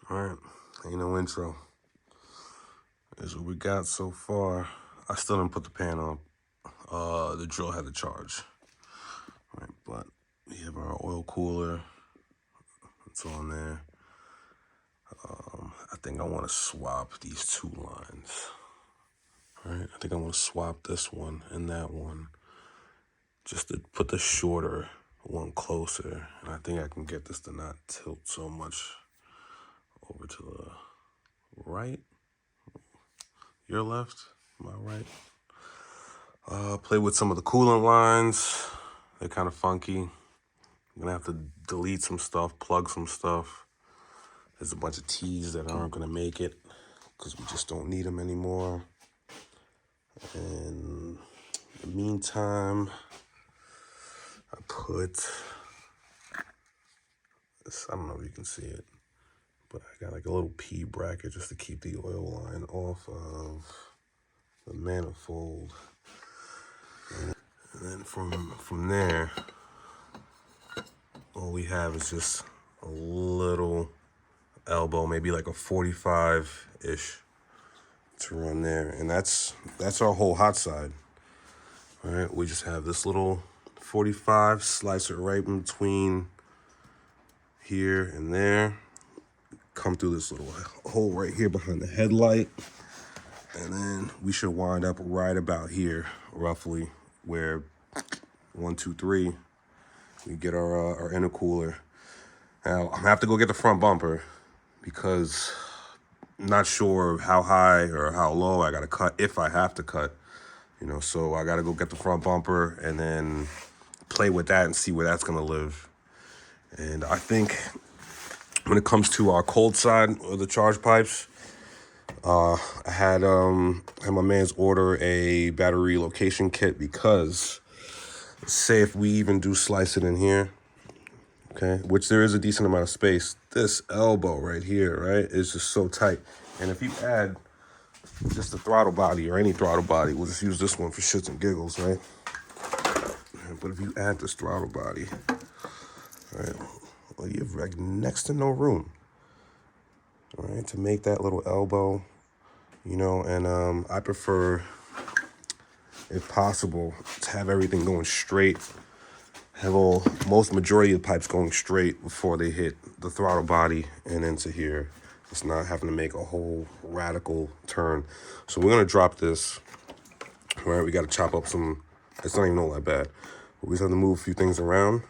Alright, ain't no intro. Here's what we got so far. I still didn't put the pan on. The drill had to charge. Right, but we have our oil cooler. It's on there. I think I want to swap these two lines. Alright, I think I want to swap this one and that one. Just to put the shorter one closer. And I think I can get this to not tilt so much over to the right. Your left, my right. Play with some of the coolant lines. They're kind of funky. I'm gonna have to delete some stuff, plug some stuff. There's a bunch of T's that aren't gonna make it because we just don't need them anymore. And in the meantime, I put this, I don't know if you can see it, but I got like a little P bracket just to keep the oil line off of the manifold. And then from there, all we have is just a little elbow, maybe like a 45-ish to run there. And that's our whole hot side. All right, we just have this little 45, slice it right in between here and there. Come through this little hole right here behind the headlight. And then we should wind up right about here, roughly, where 1, 2, 3, we get our intercooler. Now, I have to go get the front bumper because I'm not sure how high or how low I gotta cut, if I have to cut, you know, so I gotta go get the front bumper and then play with that and see where that's gonna live. And I think when it comes to our cold side of the charge pipes, I had my man's order a battery relocation kit because say if we even do slice it in here, okay, which there is a decent amount of space, this elbow right here, right, is just so tight. And if you add just the throttle body or any throttle body, we'll just use this one for shits and giggles, right? But if you add this throttle body, right, well, you have like next to no room, all right, to make that little elbow, you know. And I prefer, if possible, to have everything going straight. Have most majority of the pipes going straight before they hit the throttle body and into here. It's not having to make a whole radical turn. So we're gonna drop this. All right, we gotta chop up some. It's not even all that bad. But we just have to move a few things around,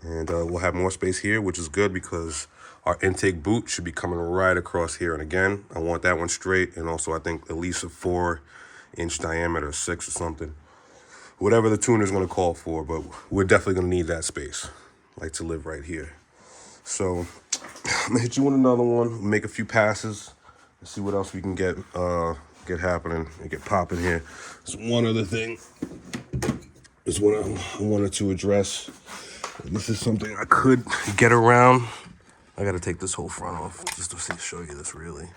and we'll have more space here, which is good because our intake boot should be coming right across here. And again, I want that one straight, and also I think at least a 4-inch diameter, 6 or something. Whatever the tuner's gonna call for, but we're definitely gonna need that space, like to live right here. So I'm gonna hit you with another one, make a few passes, and see what else we can get happening and get popping here. So one other thing is what I wanted to address. This is something I could get around. I gotta take this whole front off just to show you this really.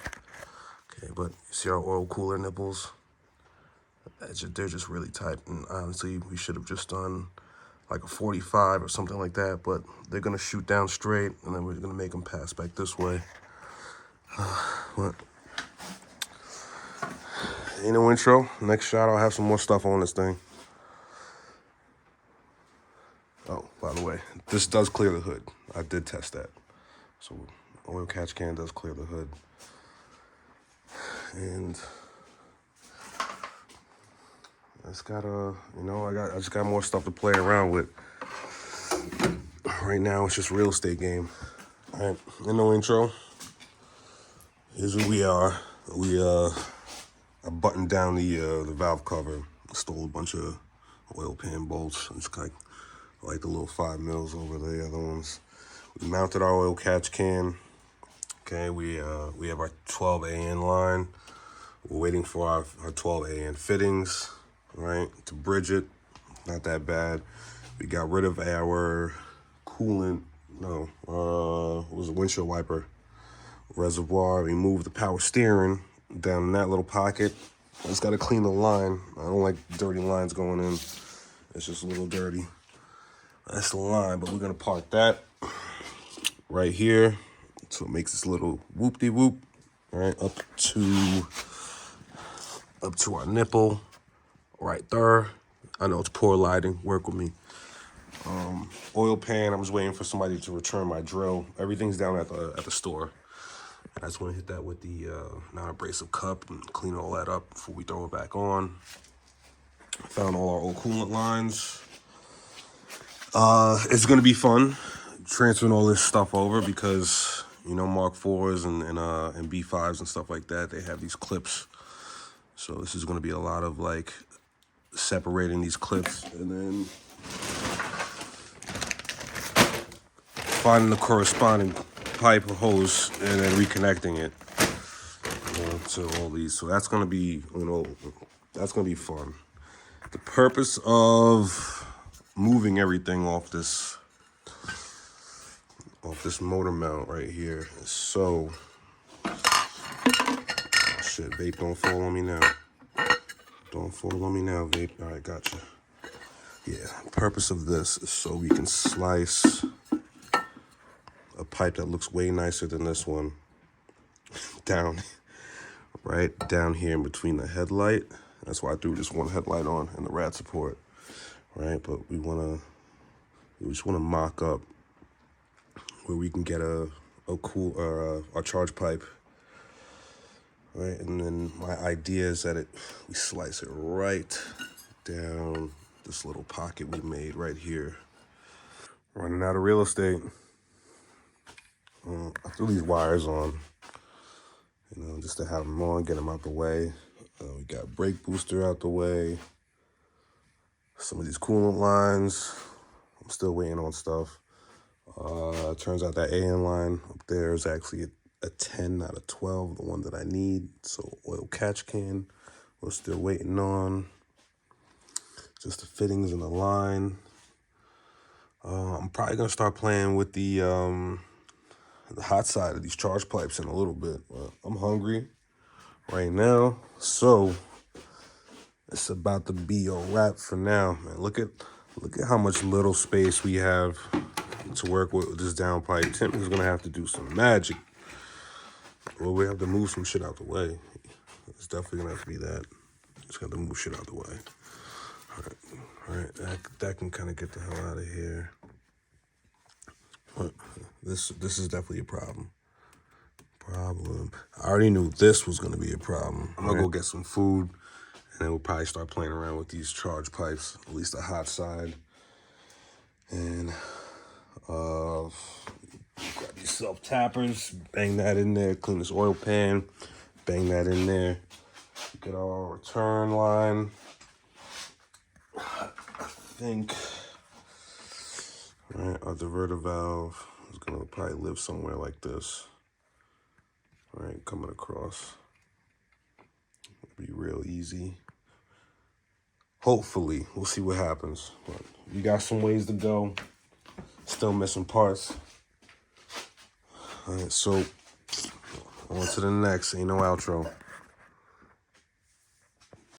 Okay, but you see our oil cooler nipples? They're just really tight, and honestly, we should have just done like a 45 or something like that, but they're gonna shoot down straight, and then we're gonna make them pass back this way. But ain't no intro. Next shot, I'll have some more stuff on this thing. Oh, by the way, this does clear the hood. I did test that. So oil catch can does clear the hood. And I just gotta, you know, I just got more stuff to play around with. Right now, it's just real estate game. All right, in no intro. Here's who we are. I buttoned down the valve cover. Stole a bunch of oil pan bolts. It's like the little 5 mils over the other ones. We mounted our oil catch can. Okay, we have our 12 AN line. We're waiting for our 12 AN fittings, right, to bridge it. Not that bad. We got rid of our coolant, it was a windshield wiper reservoir. We moved the power steering down in that little pocket. I just got to clean the line. I don't like dirty lines going in. It's just a little dirty. That's the line, but we're going to park that right here. So it makes this little whoop-de-whoop, right, up to our nipple right there. I know it's poor lighting, work with me. Oil pan, I'm just waiting for somebody to return my drill. Everything's down at the store. I just want to hit that with the non-abrasive cup and clean all that up before we throw it back on. Found all our old coolant lines. It's gonna be fun transferring all this stuff over because you know Mk4s and B5s and stuff like that. They have these clips, so this is gonna be a lot of like separating these clips and then finding the corresponding pipe or hose and then reconnecting it, you know, to all these. So that's gonna be, you know, that's gonna be fun. The purpose of moving everything off this motor mount right here is so, oh shit, vape, don't fall on me now. Don't fall on me now, vape. All right, gotcha. Yeah, the purpose of this is so we can slice a pipe that looks way nicer than this one down, right down here in between the headlight. That's why I threw just one headlight on and the rad support, right? But we just wanna mock up where we can get a charge pipe, right? And then my idea is that we slice it right down this little pocket we made right here. Running out of real estate. I threw these wires on, you know, just to have them on, get them out the way. We got brake booster out the way. Some of these coolant lines, I'm still waiting on stuff. Turns out that AN line up there is actually a 10, not a 12, the one that I need. So oil catch can, we're still waiting on. Just the fittings in the line. I'm probably gonna start playing with the hot side of these charge pipes in a little bit. I'm hungry right now, so it's about to be a wrap for now, man. Look at how much little space we have to work with this down pipe. Tim is gonna have to do some magic. Well, we have to move some shit out the way. It's definitely gonna have to be that. Just got to move shit out the way. All right, that can kind of get the hell out of here. But this is definitely a problem. I already knew this was gonna be a problem. I'm gonna go get some food, and then we'll probably start playing around with these charge pipes, at least the hot side. And grab these self-tappers, bang that in there, clean this oil pan, bang that in there. Get our return line. I think, right, our diverter valve is gonna probably live somewhere like this. All right, coming across. It'll be real easy. Hopefully, we'll see what happens. But we got some ways to go. Still missing parts. All right, so on to the next. Ain't no outro.